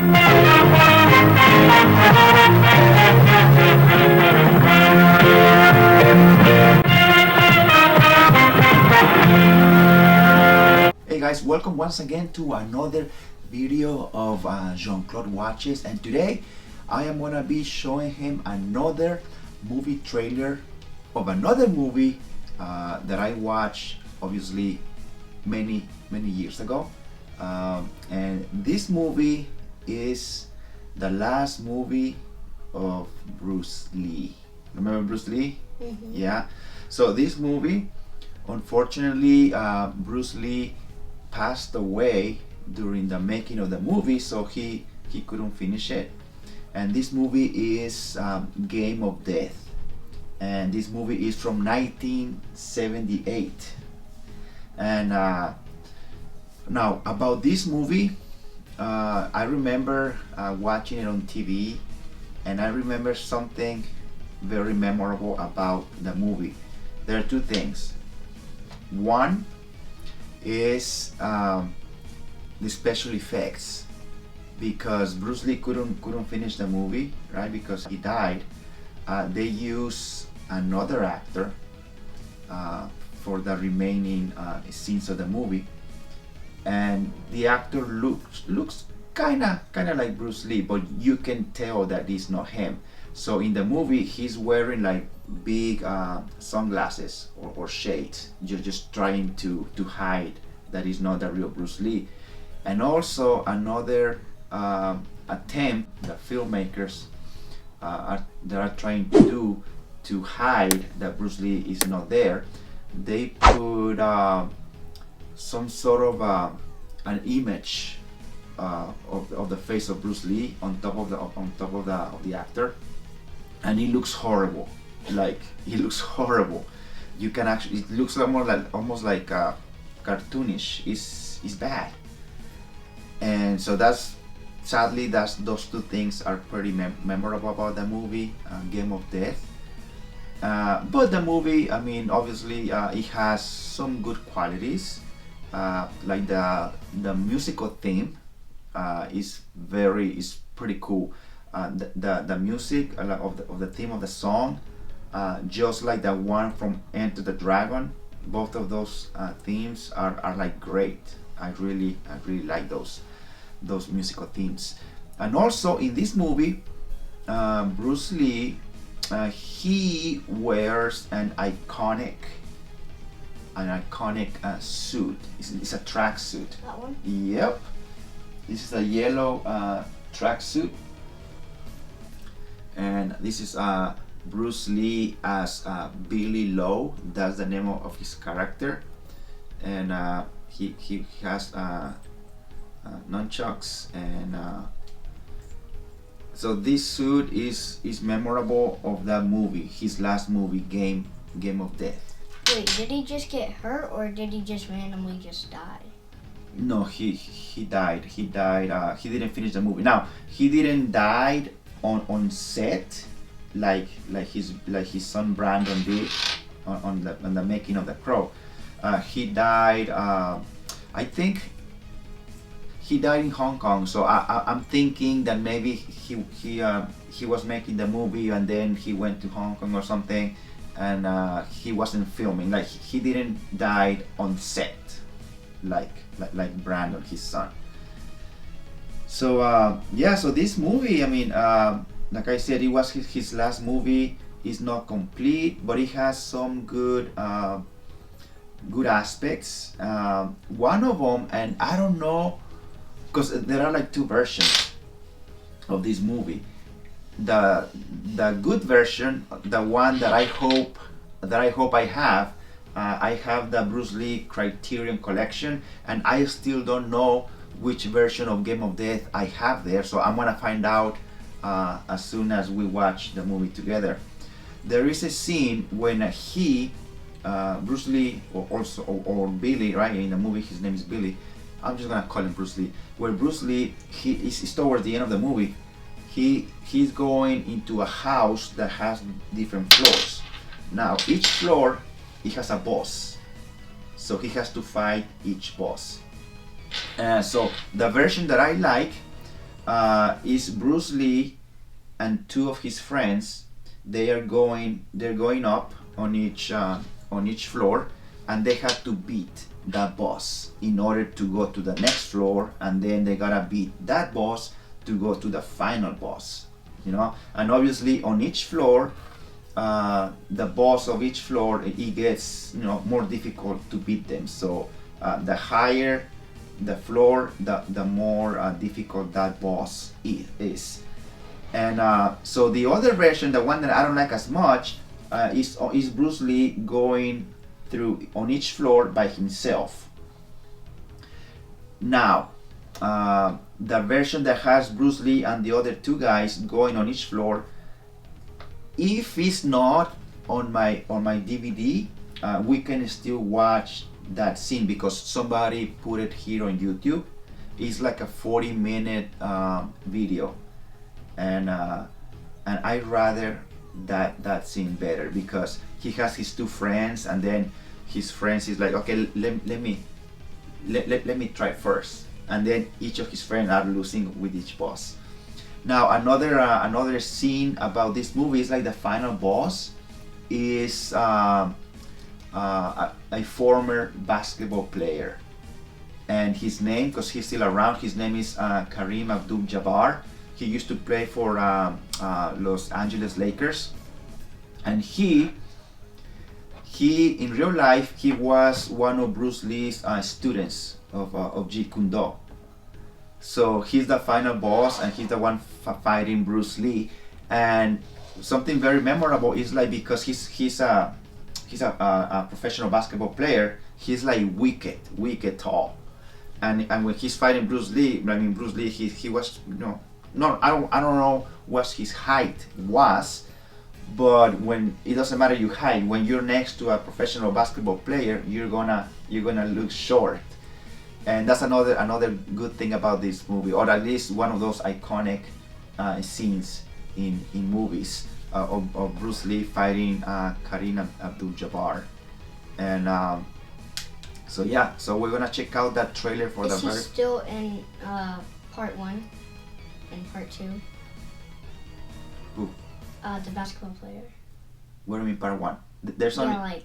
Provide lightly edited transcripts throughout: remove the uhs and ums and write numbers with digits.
Hey guys, welcome once again to another video of Jean-Claude watches, and today I am gonna be showing him another movie trailer of another movie that I watched obviously many years ago, and this movie is the last movie of Bruce Lee. Remember Bruce Lee? Mm-hmm. Yeah. So this movie, unfortunately, Bruce Lee passed away during the making of the movie, so he couldn't finish it. And this movie is Game of Death, and this movie is from 1978. And now about this movie, I remember watching it on TV, and I remember something very memorable about the movie. There are two things. One is the special effects, because Bruce Lee couldn't finish the movie, right? Because he died. They used another actor for the remaining scenes of the movie, and the actor looks kind of like Bruce Lee, but you can tell that it's not him. So in the movie, he's wearing like big sunglasses or shades, just trying to hide that he's not the real Bruce Lee. And also another attempt the filmmakers that are trying to do to hide that Bruce Lee is not there. They put some sort of an image of the face of Bruce Lee on top of the actor, and he looks horrible. Like, he looks horrible. You can actually, it looks almost like cartoonish. It's bad. And so sadly those two things are pretty memorable about the movie, Game of Death. But the movie, I mean, obviously it has some good qualities, like the musical theme is pretty cool. The music of the theme of the song, just like the one from Enter the Dragon, both of those themes are like great. I really like those musical themes. And also in this movie, Bruce Lee, he wears an iconic suit. It's a track suit. That one? Yep. This is a yellow track suit, and this is Bruce Lee as Billy Lowe. That's the name of his character, and he has nunchucks, and so this suit is memorable of that movie, his last movie, Game of Death. Wait, did he just get hurt, or did he just randomly just die? No, he died. He died. He didn't finish the movie. Now, he didn't die on set like his son Brandon did on the making of The Crow. He died. I think he died in Hong Kong. So I'm thinking that maybe he was making the movie and then he went to Hong Kong or something, and he wasn't filming. Like, he didn't die on set like Brandon, his son. So yeah, so this movie, I mean, like I said, it was his last movie. It's not complete, but it has some good aspects. One of them, and I don't know, because there are like two versions of this movie. The good version, the one that I hope I have. I have the Bruce Lee Criterion Collection, and I still don't know which version of Game of Death I have there, so I'm gonna find out as soon as we watch the movie together. There is a scene when Bruce Lee, or Billy, right, in the movie his name is Billy, I'm just gonna call him Bruce Lee, where Bruce Lee, is towards the end of the movie, he's going into a house that has different floors. Now each floor, he has a boss, so he has to fight each boss. So the version that I like, is Bruce Lee and two of his friends. They're going up on each floor, and they have to beat that boss in order to go to the next floor, and then they gotta beat that boss to go to the final boss. And obviously on each floor, the boss of each floor, it gets more difficult to beat them. So the higher the floor, the more difficult that boss is. And so the other version, the one that I don't like as much, is Bruce Lee going through on each floor by himself. Now, the version that has Bruce Lee and the other two guys going on each floor, if it's not on my DVD, we can still watch that scene because somebody put it here on YouTube. It's like a 40-minute video, and I rather that scene better because he has his two friends, and then his friends is like, okay, let me try first, and then each of his friends are losing with each boss. Now another scene about this movie is like the final boss is a former basketball player, and his name, because he's still around, his name is Kareem Abdul-Jabbar. He used to play for Los Angeles Lakers, and he in real life he was one of Bruce Lee's students of Jeet Kune Do. So he's the final boss, and he's the one fighting Bruce Lee. And something very memorable is like, because he's a professional basketball player, he's like wicked tall, and when he's fighting Bruce Lee, Bruce Lee, he was I don't know what his height was, but when it doesn't matter your height, when you're next to a professional basketball player, you're gonna look short. And that's another good thing about this movie, or at least one of those iconic scenes in movies of Bruce Lee fighting Kareem Abdul-Jabbar. And so we're gonna check out that trailer for the Is he still in part 1 and part 2? Who? The basketball player. What do you mean part 1? There's only... Yeah, like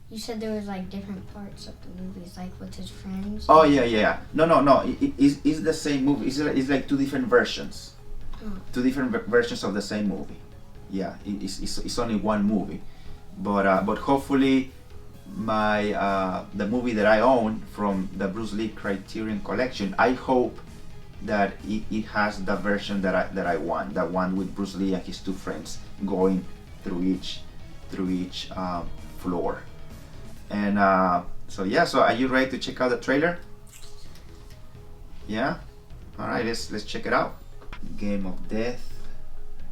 you said there was like different parts of the movies, like with his friends. Oh yeah. No. It's the same movie. It's like two different versions. Oh. Two different versions of the same movie. Yeah, it's only one movie, but hopefully the movie that I own from the Bruce Lee Criterion Collection, I hope that it has the version that I want, the one with Bruce Lee and his two friends going through each floor. And so are you ready to check out the trailer? Yeah? Alright, let's check it out. Game of Death,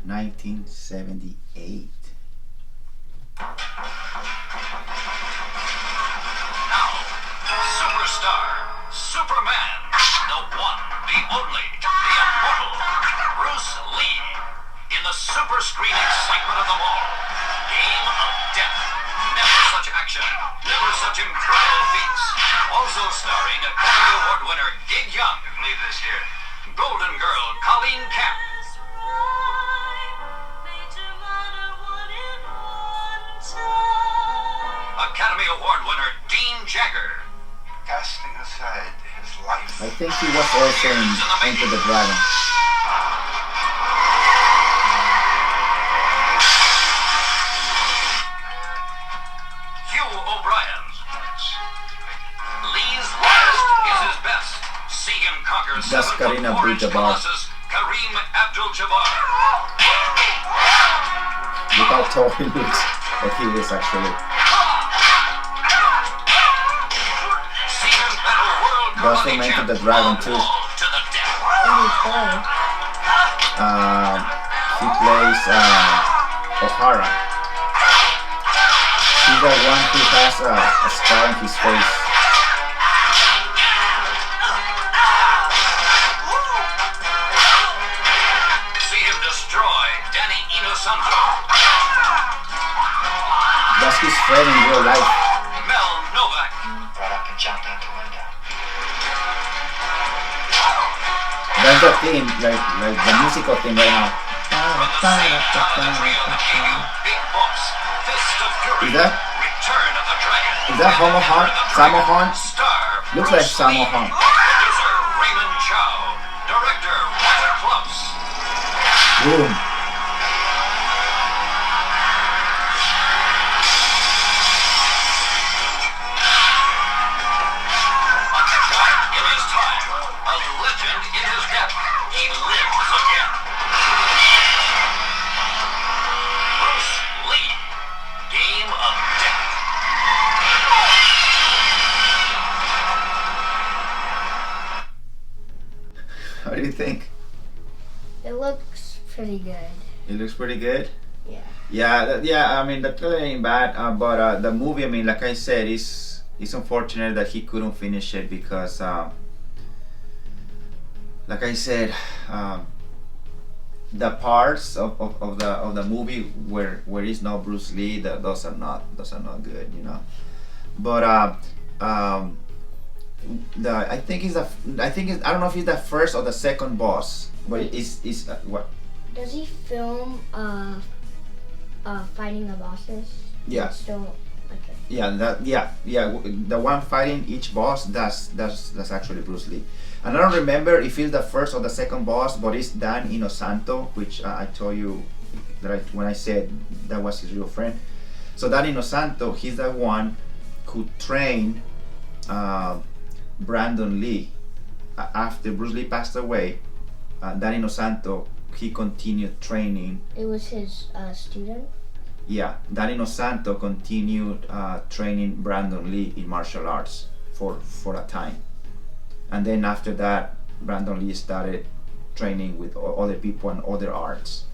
1978. Now, superstar, Superman, the one, the only, the immortal, Bruce Lee, in the super screen excitement of them all. Game of Death. Never such action, never such incredible feats. Also starring Academy Award winner Gig Young. Leave this here. Golden Girl Colleen Camp. Academy Award winner Dean Jagger. Casting aside his life. I think he was also in Enter the Dragon. Hugh O'Brien. Lee's last is his best. See him conquer That's Kareem Abdul-Jabbar. Kareem Abdul-Jabbar. Look how tall he looks, but he is actually. See him battle world That's from karate Enter champ the Dragon too. to the death. Who did he play? He plays O'Hara. He's the one who has a scar on his face. See him destroy Danny Inosanto. That's his friend in real life. Mel Novak. Got up and jumped out the window. That That's the theme, like the musical theme right now. From the same telemetry of the game, Big Boss, Fist of Fury, Is that Return of the Dragon, is that Homo Hunt? Samo Hunt? Star, Looks like Bruce Samo Lee, Hunt. Producer Raymond Chow, Director Walter Close. Boom. A giant in his time, a legend in his depth. He lives again. Bruce Lee, Game of Death. What do you think? It looks pretty good. It looks pretty good. Yeah. Yeah. I mean, the trailer ain't bad, but the movie, I mean, like I said, it's unfortunate that he couldn't finish it because, like I said, the parts of the movie where is no Bruce Lee, those are not good, you know. But I think it's I don't know if it's the first or the second boss, but it's what? Does he film fighting the bosses? Yeah. It's still okay. Yeah, the one fighting each boss, that's actually Bruce Lee. And I don't remember if it's the first or the second boss, but it's Dan Inosanto, which I told you that when I said that was his real friend. So Dan Inosanto, he's the one who trained Brandon Lee. After Bruce Lee passed away, Dan Inosanto, he continued training. It was his student. Yeah, Dan Inosanto continued training Brandon Lee in martial arts for a time. And then after that, Brandon Lee started training with other people and other arts.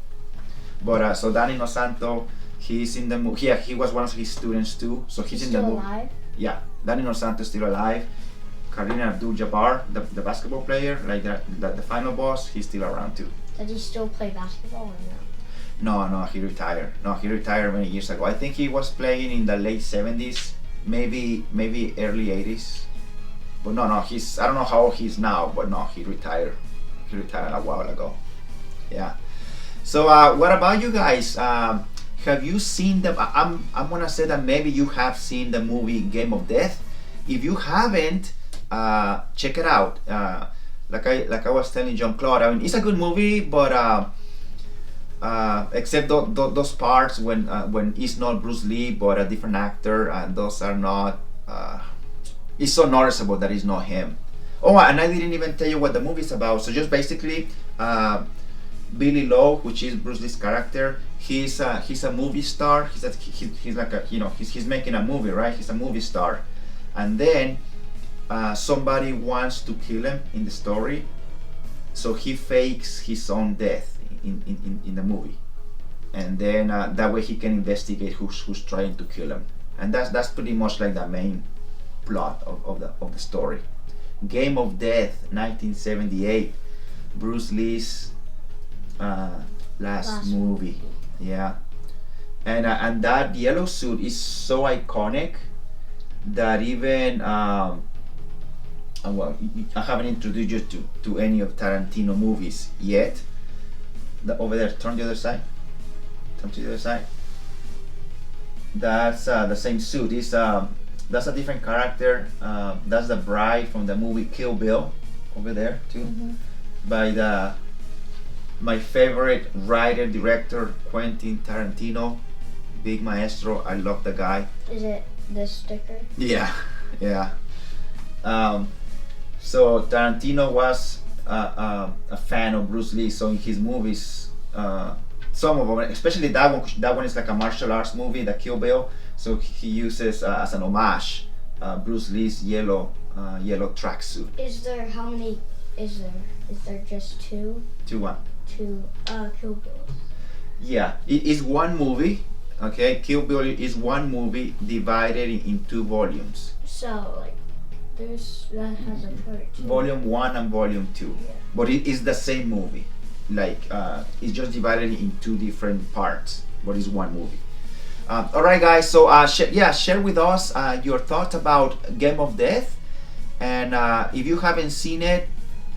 But so Dan Inosanto, he's in the movie. Yeah, he was one of his students too. So he's in still the movie. alive? Yeah, Dan Inosanto is still alive. Karina Abdul-Jabbar, the basketball player, like the final boss, he's still around too. Does he still play basketball or no? No, he retired. No, he retired many years ago. I think he was playing in the late 70s, maybe early 80s. But no, he's, I don't know how old he is now, but no, he retired. He retired a while ago. Yeah. So what about you guys? Have you seen the? I'm gonna say that maybe you have seen the movie Game of Death. If you haven't, check it out. Like I was telling Jean-Claude, I mean, it's a good movie, but except those parts when it's not Bruce Lee but a different actor, and those are not. It's so noticeable that it's not him. Oh, and I didn't even tell you what the movie's about. So just basically, Billy Lowe, which is Bruce Lee's character, he's a movie star. He's like a, you know, he's making a movie, right? He's a movie star, and then somebody wants to kill him in the story, so he fakes his own death in the movie, and then that way he can investigate who's trying to kill him, and that's pretty much like the main plot of the story. Game of Death, 1978, Bruce Lee's last movie. Yeah, and that yellow suit is so iconic that even well, I haven't introduced you to any of Tarantino movies yet. Over there, turn the other side. Turn to the other side. That's the same suit. That's a different character. That's the bride from the movie Kill Bill, over there too, by my favorite writer director Quentin Tarantino, big maestro. I love the guy. Is it this sticker? Yeah. So Tarantino was a fan of Bruce Lee. So in his movies, some of them, especially that one is like a martial arts movie, the Kill Bill. So he uses as an homage Bruce Lee's yellow tracksuit. Is there how many? Is there just two? Two Kill Bills. Yeah, it is one movie. Okay, Kill Bill is one movie divided in two volumes. So like, that has a part two. Volume 1 and Volume 2. Yeah. But it is the same movie. Like it's just divided in two different parts, but it's one movie. All right, guys. So share with us your thoughts about Game of Death, and if you haven't seen it,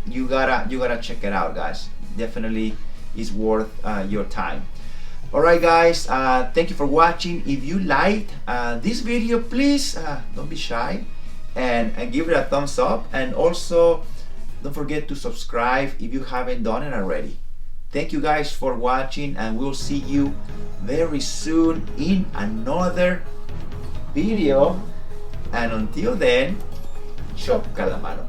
you gotta check it out, guys. Definitely is worth your time. Alright guys, thank you for watching. If you liked this video, please don't be shy and give it a thumbs up, and also don't forget to subscribe if you haven't done it already. Thank you guys for watching, and we'll see you very soon in another video, and until then, chop calamaro.